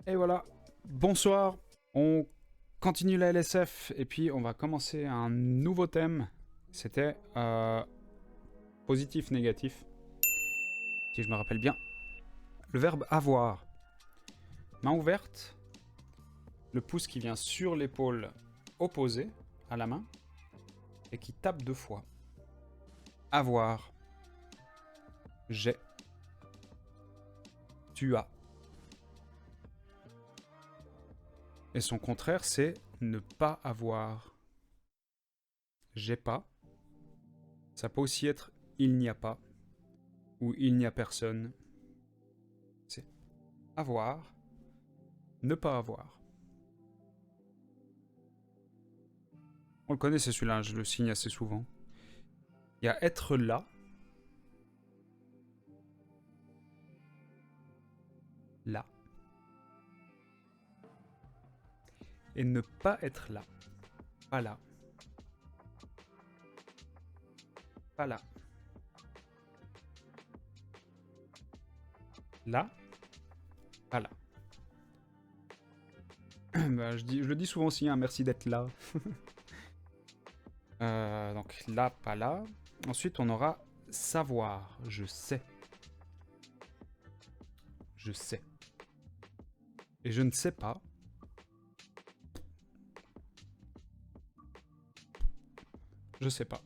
Et voilà, bonsoir, on continue la LSF et puis on va commencer un nouveau thème. C'était positif-négatif, si je me rappelle bien. Le verbe avoir. Main ouverte, le pouce qui vient sur l'épaule opposée à la main et qui tape 2 fois. Avoir. J'ai. Tu as. Et son contraire, c'est ne pas avoir. J'ai pas. Ça peut aussi être il n'y a pas ou il n'y a personne. C'est avoir, ne pas avoir. On le connaît, c'est celui-là, je le signe assez souvent. Il y a être là. Là. Et ne pas être là. Pas là. Pas là. Là. Pas là. Bah, je le dis souvent aussi, hein, merci d'être là. Donc là, pas là. Ensuite, on aura savoir. Je sais. Je sais. Et je ne sais pas. Je sais pas.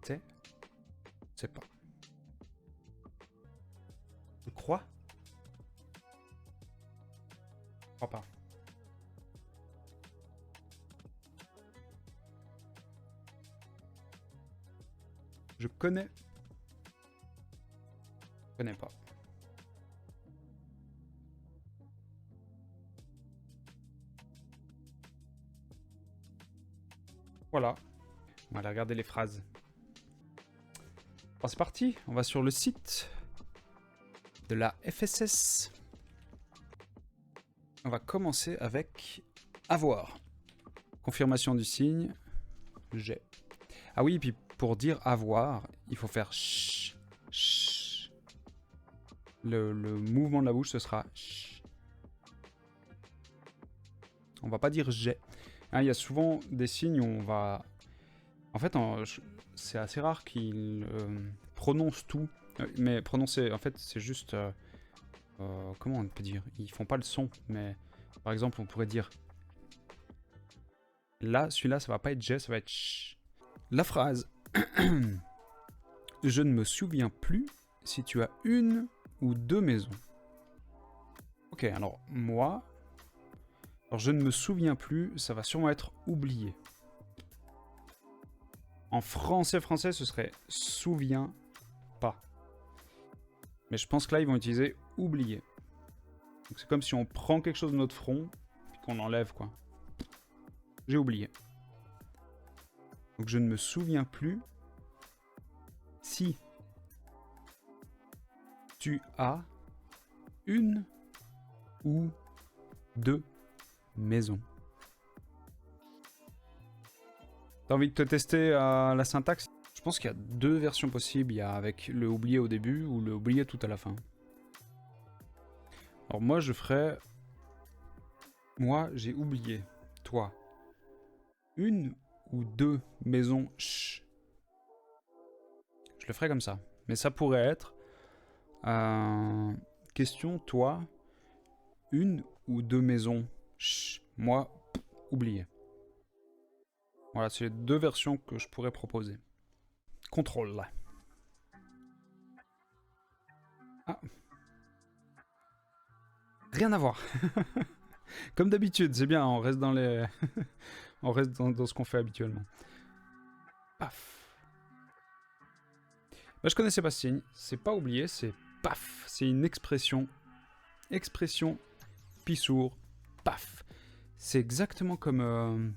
C'est. C'est pas. Je crois. Je crois pas. Je connais. Je connais pas. Voilà. On va aller regarder les phrases. Bon, c'est parti. On va sur le site de la FSS. On va commencer avec avoir. Confirmation du signe. J'ai. Ah oui, puis pour dire avoir, il faut faire ch. Ch. Le mouvement de la bouche, ce sera ch. On va pas dire j'ai. Hein, il y a souvent des signes où on va... En fait, c'est assez rare qu'ils prononcent tout. Mais prononcer, en fait, c'est juste... comment on peut dire? Ils font pas le son, mais... Par exemple, on pourrait dire... Là, celui-là, ça va pas être j'ai, ça va être ch. La phrase... Je ne me souviens plus si tu as une ou deux maisons. Ok, alors moi... Alors je ne me souviens plus, ça va sûrement être oublié. En français, ce serait souviens pas. Mais je pense que là, ils vont utiliser oublier. Donc c'est comme si on prend quelque chose de notre front, puis qu'on enlève, quoi. J'ai oublié. Donc je ne me souviens plus si tu as une ou deux maisons. T'as envie de te tester la syntaxe? Je pense qu'il y a deux versions possibles. Il y a avec le oublié au début ou le oublié tout à la fin. Alors moi, je ferais... Moi, j'ai oublié. Toi. Une ou deux maisons ch. Je le ferais comme ça. Mais ça pourrait être... question, toi. Une ou deux maisons ch. Moi, oublié. Voilà, c'est les deux versions que je pourrais proposer. Contrôle. Ah. Rien à voir. Comme d'habitude, c'est bien, on reste dans les... on reste dans ce qu'on fait habituellement. Paf. Bah, je connaissais pas ce signe. C'est pas oublié, c'est paf. C'est une expression. Expression pissour. Paf. C'est exactement comme...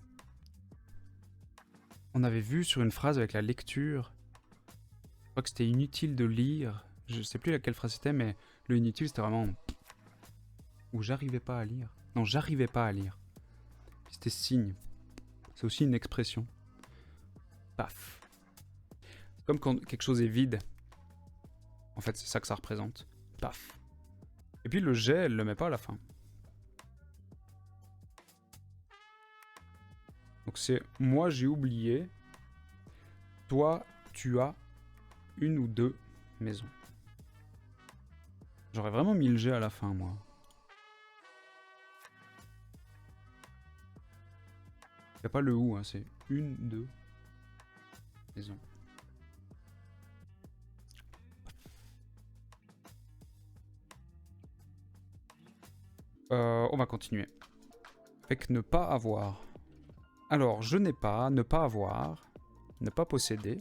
on avait vu sur une phrase avec la lecture. Je crois que c'était inutile de lire. Je sais plus laquelle phrase c'était, mais le inutile c'était vraiment... Ou j'arrivais pas à lire. Non, j'arrivais pas à lire. C'était signe. C'est aussi une expression. Paf. C'est comme quand quelque chose est vide. En fait, c'est ça que ça représente. Paf. Et puis le j'ai, elle le met pas à la fin. Donc c'est moi j'ai oublié. Toi tu as une ou deux maisons. J'aurais vraiment mis le j'ai à la fin moi. Il n'y a pas le ou, hein, c'est une, deux maisons. On va continuer. Avec ne pas avoir. Alors, je n'ai pas, ne pas avoir, ne pas posséder.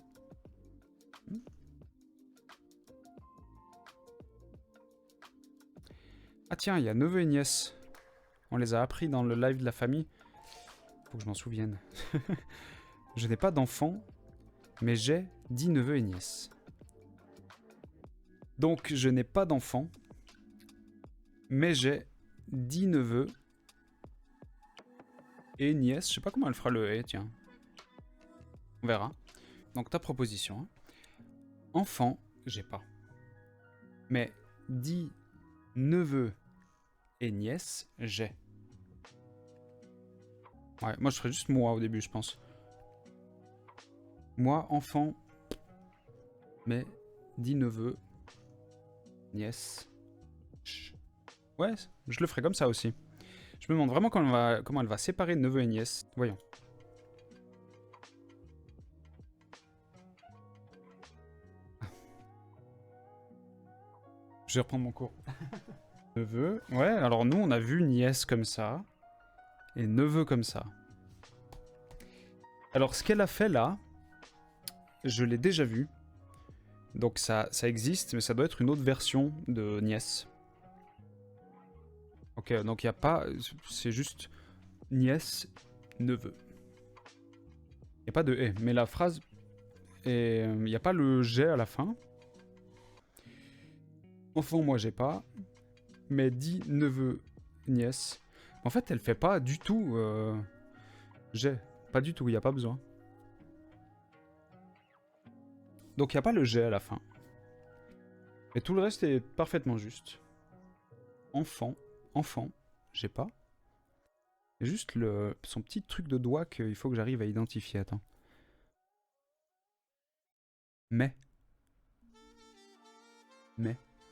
Ah tiens, il y a neveu et nièce. On les a appris dans le live de la famille. Faut que je m'en souvienne. Je n'ai pas d'enfant, mais j'ai 10 neveux et nièces. Donc, je n'ai pas d'enfant, mais j'ai 10 neveux et nièces. Je sais pas comment elle fera le et, tiens. On verra. Donc, ta proposition. Hein. Enfant, j'ai pas. Mais 10 neveux et nièces, j'ai. Ouais, moi je ferais juste moi au début, je pense. Moi, enfant, mais 10 neveux, nièces. Ouais, je le ferais comme ça aussi. Je me demande vraiment comment elle va séparer neveux et nièces. Voyons. Je vais reprendre mon cours. Neveu. Ouais, alors nous, on a vu nièce comme ça. Et neveu comme ça. Alors, ce qu'elle a fait là, je l'ai déjà vu. Donc ça existe, mais ça doit être une autre version de nièce. Ok, donc il n'y a pas... C'est juste nièce, neveu. Il n'y a pas de « et ». Mais la phrase... Il n'y a pas le « j'ai » à la fin. Enfant, moi, j'ai pas. Mais dit neveu, nièce. En fait, elle fait pas du tout... j'ai. Pas du tout, il n'y a pas besoin. Donc il n'y a pas le j'ai à la fin. Et tout le reste est parfaitement juste. Enfant, j'ai pas. C'est juste son petit truc de doigt qu'il faut que j'arrive à identifier. Attends. Mais.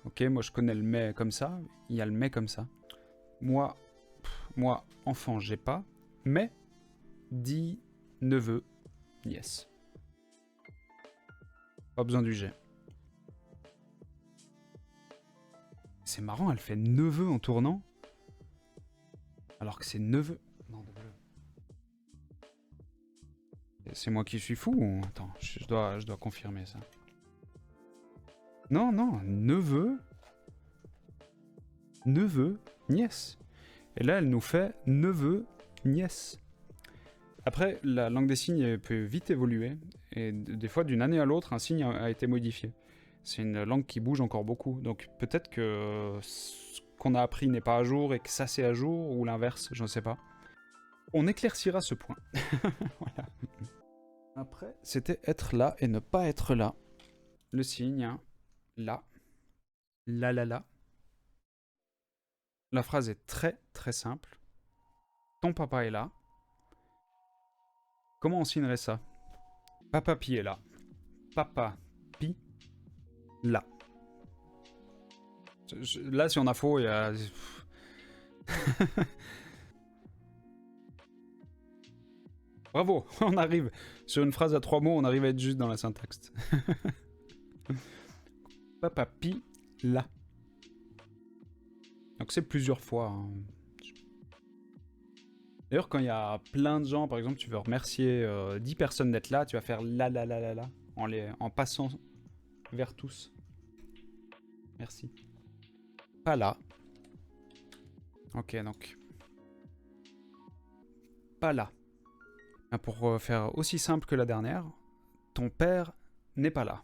Ok, moi je connais le mais comme ça. Il y a le mais comme ça. Moi, enfant, j'ai pas. Mais, dit neveu, nièce. Pas besoin du j'ai. C'est marrant, elle fait neveu en tournant. Alors que c'est neveu. Non, c'est moi qui suis fou ou... Attends, je dois confirmer ça. Non, neveu. Neveu, nièce. Et là, elle nous fait neveu, nièce. Après, la langue des signes peut vite évoluer. Et des fois, d'une année à l'autre, un signe a été modifié. C'est une langue qui bouge encore beaucoup. Donc peut-être que ce qu'on a appris n'est pas à jour et que ça c'est à jour, ou l'inverse, je ne sais pas. On éclaircira ce point. Voilà. Après, c'était être là et ne pas être là. Le signe, hein. Là. La. La phrase est très très simple. Ton papa est là. Comment on signerait ça? Papa Pi est là. Papa Pi là. Là, si on a faux, il y a... Bravo, on arrive. Sur une phrase à 3 mots, on arrive à être juste dans la syntaxe. Papa Pi là. Donc c'est plusieurs fois. Hein. D'ailleurs, quand il y a plein de gens, par exemple, tu veux remercier 10 personnes d'être là, tu vas faire la en passant vers tous. Merci. Pas là. Ok, donc. Pas là. Pour faire aussi simple que la dernière, ton père n'est pas là.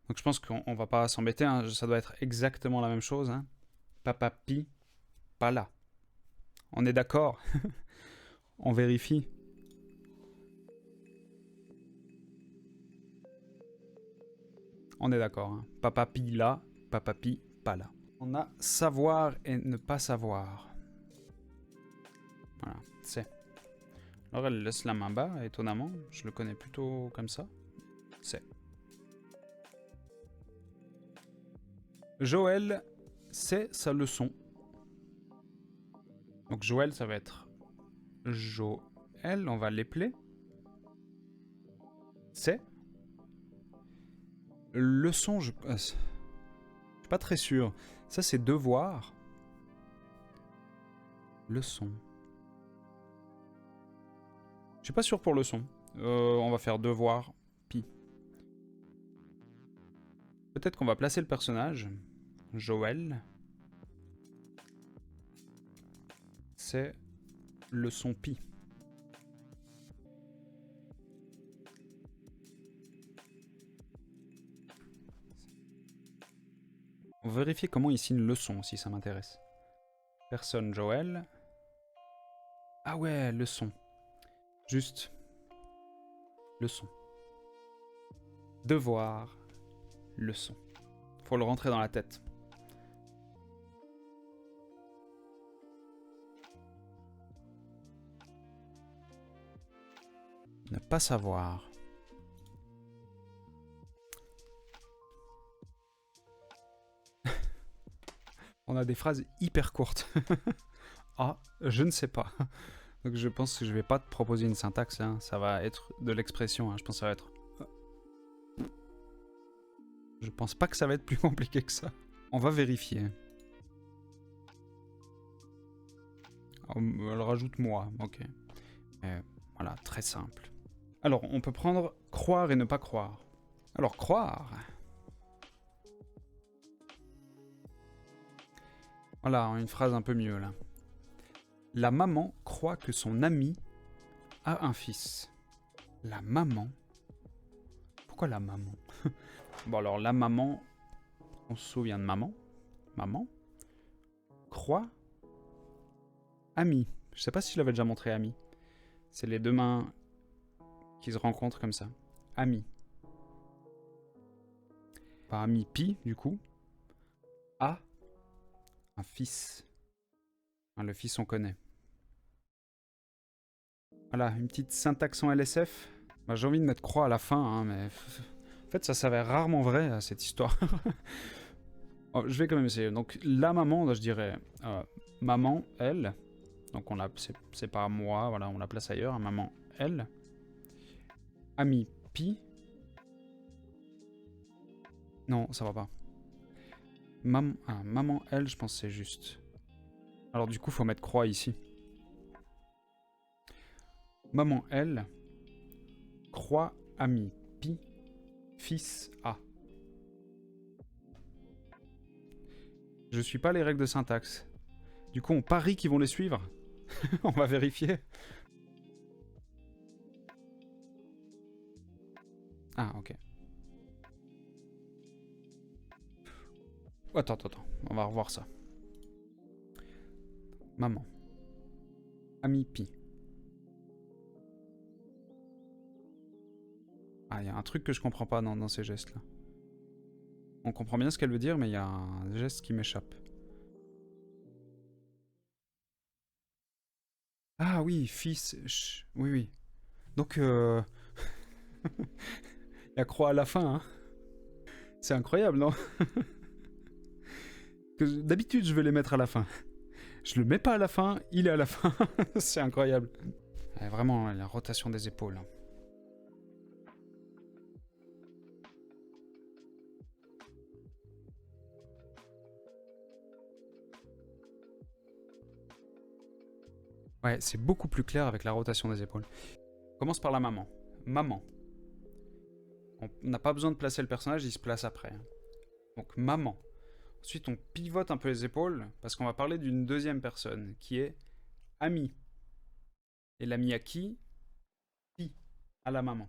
Donc je pense qu'on va pas s'embêter, hein, ça doit être exactement la même chose. Hein. Papa Pi, pas là. On est d'accord? On vérifie. On est d'accord. Hein. Papa Pi là, Papa Pi pas là. On a savoir et ne pas savoir. Voilà, c'est. Alors elle laisse la main bas, étonnamment. Je le connais plutôt comme ça. C'est. Joël, c'est sa leçon. Donc Joël, ça va être Joël, on va l'épeler. C'est. Leçon, je suis pas très sûr. Ça, c'est devoir. Leçon. Je suis pas sûr pour leçon. On va faire devoir, pi. Peut-être qu'on va placer le personnage. Joël. C'est leçon pi. On va vérifier comment il signe leçon, si ça m'intéresse. Personne Joël. Ah ouais, leçon. Juste. Leçon. Devoir. Leçon. Faut le rentrer dans la tête. Ne pas savoir. On a des phrases hyper courtes. Ah, je ne sais pas. Donc je pense que je vais pas te proposer une syntaxe, hein. Ça va être de l'expression, hein. Je pense que ça va être... Je pense pas que ça va être plus compliqué que ça. On va vérifier. Elle rajoute moi, ok. Voilà, très simple. Alors, on peut prendre croire et ne pas croire. Alors, croire... Voilà, une phrase un peu mieux, là. La maman croit que son ami a un fils. La maman... Pourquoi la maman? Bon, alors, la maman... On se souvient de maman. Maman. Croit. Ami. Je sais pas si je l'avais déjà montré, ami. C'est les deux mains qui se rencontrent comme ça. Ami. Pas ami pi, du coup. A. Un fils. Le fils, on connaît. Voilà, une petite syntaxe en LSF. Bah, j'ai envie de mettre croix à la fin, hein, mais... En fait, ça s'avère rarement vrai, cette histoire. Oh, je vais quand même essayer. Donc, la maman, je dirais... maman, elle. Donc, c'est pas moi, voilà, on la place ailleurs. Hein, maman, elle. Ami, pi. Non, ça va pas. Maman, elle, je pense que c'est juste. Alors du coup, faut mettre croix ici. Maman, elle. Croix, ami, pi. Fils, a. Je suis pas les règles de syntaxe. Du coup, on parie qu'ils vont les suivre. On va vérifier. Ah, ok. Attends. On va revoir ça. Maman. Ami pi. Ah, il y a un truc que je comprends pas dans ces gestes-là. On comprend bien ce qu'elle veut dire, mais il y a un geste qui m'échappe. Ah oui, fils... Oui. Donc, il y a croix à la fin, hein. C'est incroyable, non? D'habitude, je vais les mettre à la fin. Je le mets pas à la fin, il est à la fin. C'est incroyable. Vraiment, la rotation des épaules. Ouais, c'est beaucoup plus clair avec la rotation des épaules. On commence par la maman. Maman. On n'a pas besoin de placer le personnage, il se place après. Donc, maman. Ensuite, on pivote un peu les épaules, parce qu'on va parler d'une deuxième personne, qui est ami. Et l'ami à qui? Pi. À la maman.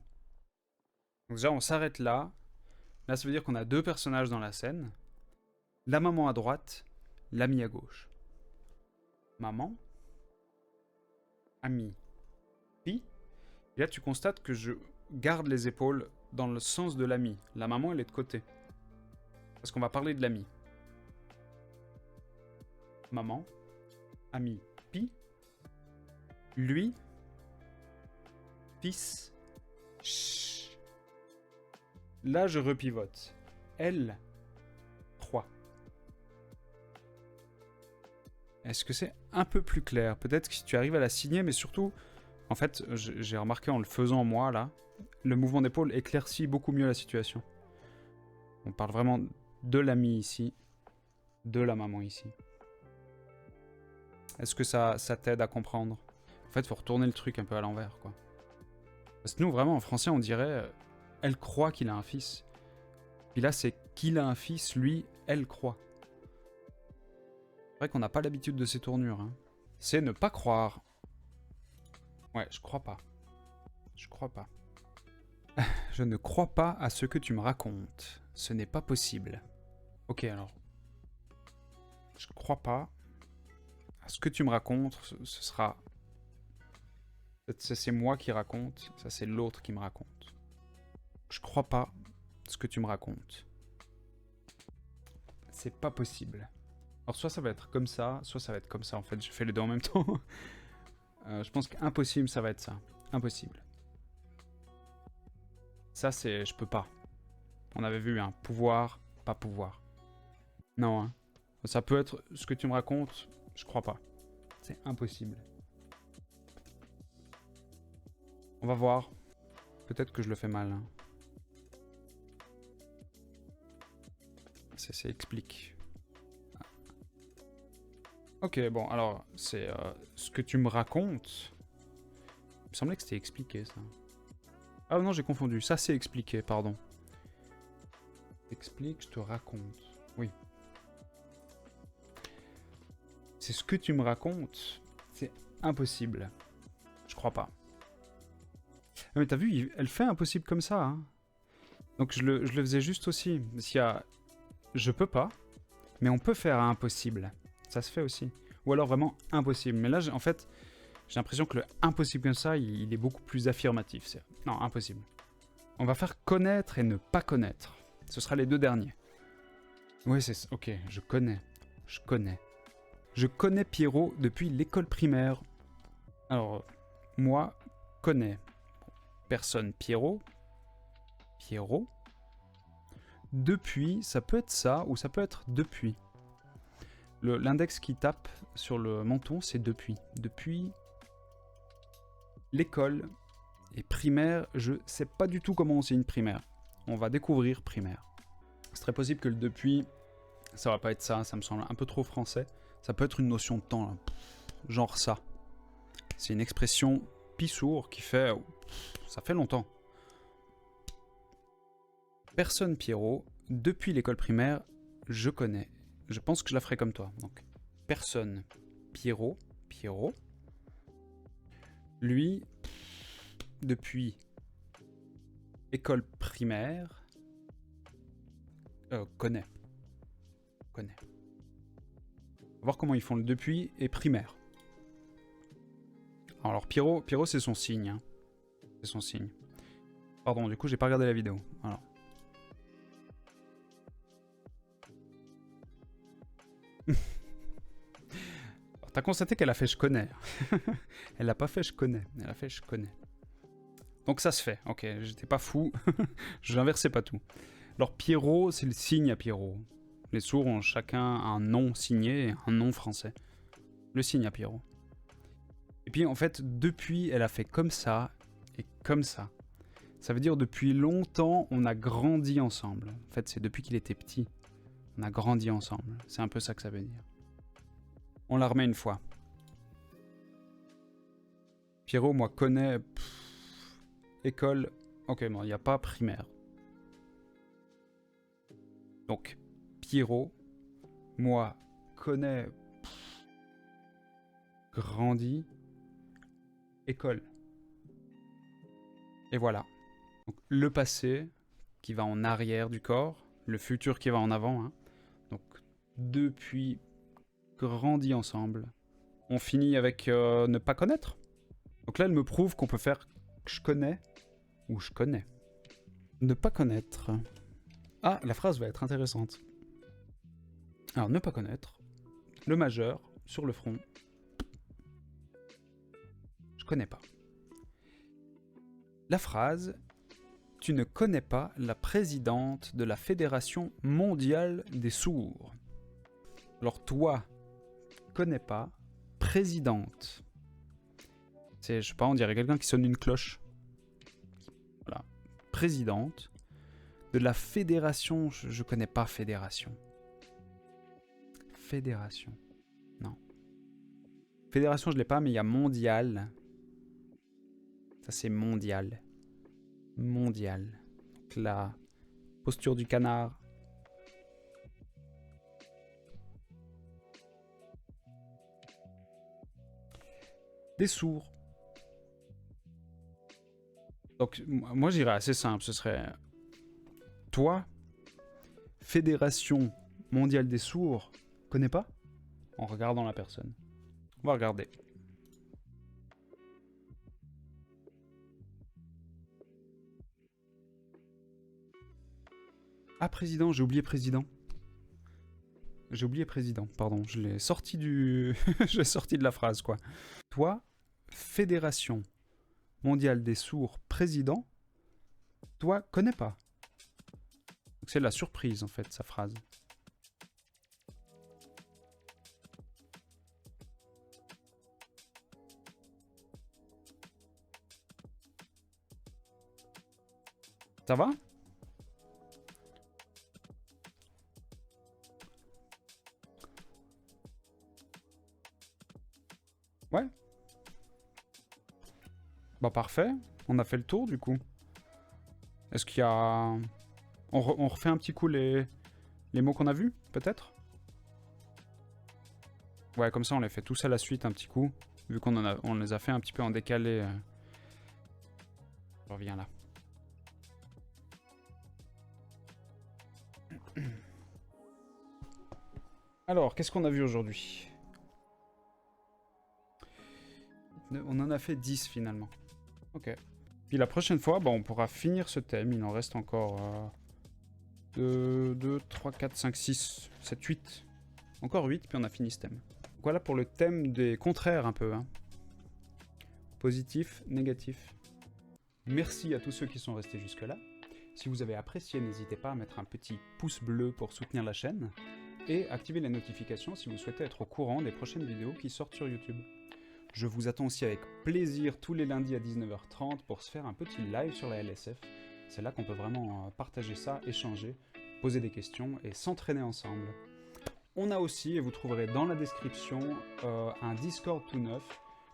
Donc déjà, on s'arrête là. Là, ça veut dire qu'on a deux personnages dans la scène. La maman à droite, l'ami à gauche. Maman. Ami. Pi. Et là, tu constates que je garde les épaules dans le sens de l'ami. La maman, elle est de côté. Parce qu'on va parler de l'ami. maman, ami, pi, lui, fils, ch. Là, je repivote. Elle, 3. Est-ce que c'est un peu plus clair? Peut-être que si tu arrives à la signer, mais surtout, en fait, j'ai remarqué en le faisant moi, là, le mouvement d'épaule éclaircit beaucoup mieux la situation. On parle vraiment de l'ami ici, de la maman ici. Est-ce que ça t'aide à comprendre? En fait, il faut retourner le truc un peu à l'envers, quoi. Parce que nous, vraiment, en français, on dirait elle croit qu'il a un fils. Puis là, c'est qu'il a un fils, lui, elle croit. C'est vrai qu'on n'a pas l'habitude de ces tournures. Hein. C'est ne pas croire. Ouais, je crois pas. Je crois pas. Je ne crois pas à ce que tu me racontes. Ce n'est pas possible. Ok, alors. Je crois pas à ce que tu me racontes. Ce sera... C'est moi qui raconte. Ça, c'est l'autre qui me raconte. Je crois pas à ce que tu me racontes. C'est pas possible. Alors, soit ça va être comme ça, soit ça va être comme ça. En fait, je fais les deux en même temps. Je pense qu'impossible, ça va être ça. Impossible. Ça, c'est... Je peux pas. On avait vu un pouvoir, pas pouvoir. Non, hein. Ça peut être ce que tu me racontes, je crois pas. C'est impossible. On va voir. Peut-être que je le fais mal. Hein. C'est explique. Ok, bon, alors, c'est ce que tu me racontes. Il me semblait que c'était expliqué, ça. Ah non, j'ai confondu. Ça, c'est expliqué, pardon. Explique, je te raconte. Oui. C'est ce que tu me racontes. C'est impossible. Je crois pas. Ah, mais t'as vu, elle fait impossible comme ça. Hein. Donc je le faisais juste aussi. S'il y a... Je peux pas, mais on peut faire impossible. Ça se fait aussi. Ou alors vraiment impossible. Mais là, en fait, j'ai l'impression que le impossible comme ça, il est beaucoup plus affirmatif. Non, impossible. On va faire connaître et ne pas connaître. Ce sera les deux derniers. Oui, c'est... Ok, je connais. Je connais. Je connais Pierrot depuis l'école primaire. Alors, moi, connais. Personne Pierrot. Pierrot. Depuis, ça peut être ça ou ça peut être depuis. L'index qui tape sur le menton, c'est depuis. Depuis l'école et primaire, je sais pas du tout comment on signe primaire. On va découvrir primaire. C'est très possible que le depuis, ça va pas être ça, ça me semble un peu trop français. Ça peut être une notion de temps, là. Genre ça. C'est une expression pissour qui fait... Ça fait longtemps. Personne Pierrot, depuis l'école primaire, je connais. Je pense que je la ferai comme toi. Donc, personne Pierrot, lui, depuis école primaire, connaît. On va voir comment ils font le depuis et primaire. Alors Pierrot c'est son signe. Hein. C'est son signe. Pardon, du coup j'ai pas regardé la vidéo. Alors. T'as constaté qu'elle a fait je connais. Elle l'a pas fait je connais. Elle a fait je connais. Donc ça se fait. Ok, j'étais pas fou. J'inversais pas tout. Alors Pierrot, c'est le signe à Pierrot. Les sourds ont chacun un nom signé et un nom français. Le signe à Pierrot. Et puis en fait, depuis, elle a fait comme ça et comme ça. Ça veut dire depuis longtemps, on a grandi ensemble. En fait, c'est depuis qu'il était petit. On a grandi ensemble. C'est un peu ça que ça veut dire. On la remet une fois. Pierrot, moi, connais... école... Ok, bon, il n'y a pas primaire. Donc, Pierrot, moi, connais... grandi... école. Et voilà. Donc, le passé qui va en arrière du corps, le futur qui va en avant. Hein. Donc, depuis... grandi ensemble. On finit avec ne pas connaître. Donc là, elle me prouve qu'on peut faire je connais ou je connais. Ne pas connaître. Ah, la phrase va être intéressante. Alors, ne pas connaître, Le majeur, sur le front. Je connais pas. La phrase « Tu ne connais pas la présidente de la Fédération mondiale des sourds ». Alors toi, connais pas, présidente. C'est, je sais pas, on dirait quelqu'un qui sonne une cloche. Voilà. Présidente de la fédération. Je connais pas fédération. Fédération. Non. Fédération, je l'ai pas, mais il y a mondial. Ça, c'est mondial. Mondial. Donc la posture du canard. Des sourds. Donc, moi, j'irais assez simple. Ce serait toi, Fédération mondiale des sourds, connais pas? En regardant la personne. On va regarder. Ah, président, j'ai oublié président. J'ai oublié président, pardon. Je l'ai sorti du... je l'ai sorti de la phrase, quoi. Toi, Fédération mondiale des sourds, président, toi, connais pas. C'est la surprise, en fait, sa phrase. Ça va? Ouais. Bah parfait, on a fait le tour du coup. Est-ce qu'il y a... On refait un petit coup les mots qu'on a vus, peut-être? Ouais, comme ça on les fait tous à la suite un petit coup, vu on les a fait un petit peu en décalé. Je reviens là. Alors, qu'est-ce qu'on a vu aujourd'hui? On en a fait 10 finalement. Ok. Puis la prochaine fois, bah, on pourra finir ce thème. Il en reste encore 2, 3, 4, 5, 6, 7, 8. Encore 8, puis on a fini ce thème. Donc voilà pour le thème des contraires un peu. Hein. Positif, négatif. Merci à tous ceux qui sont restés jusque-là. Si vous avez apprécié, n'hésitez pas à mettre un petit pouce bleu pour soutenir la chaîne. Et activer les notifications si vous souhaitez être au courant des prochaines vidéos qui sortent sur YouTube. Je vous attends aussi avec plaisir tous les lundis à 19h30 pour se faire un petit live sur la LSF. C'est là qu'on peut vraiment partager ça, échanger, poser des questions et s'entraîner ensemble. On a aussi, et vous trouverez dans la description, un Discord tout neuf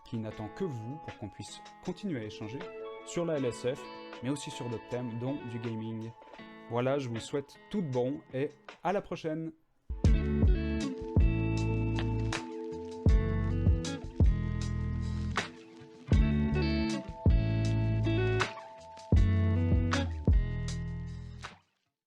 qui n'attend que vous pour qu'on puisse continuer à échanger sur la LSF, mais aussi sur d'autres thèmes, dont du gaming. Voilà, je vous souhaite tout de bon et à la prochaine!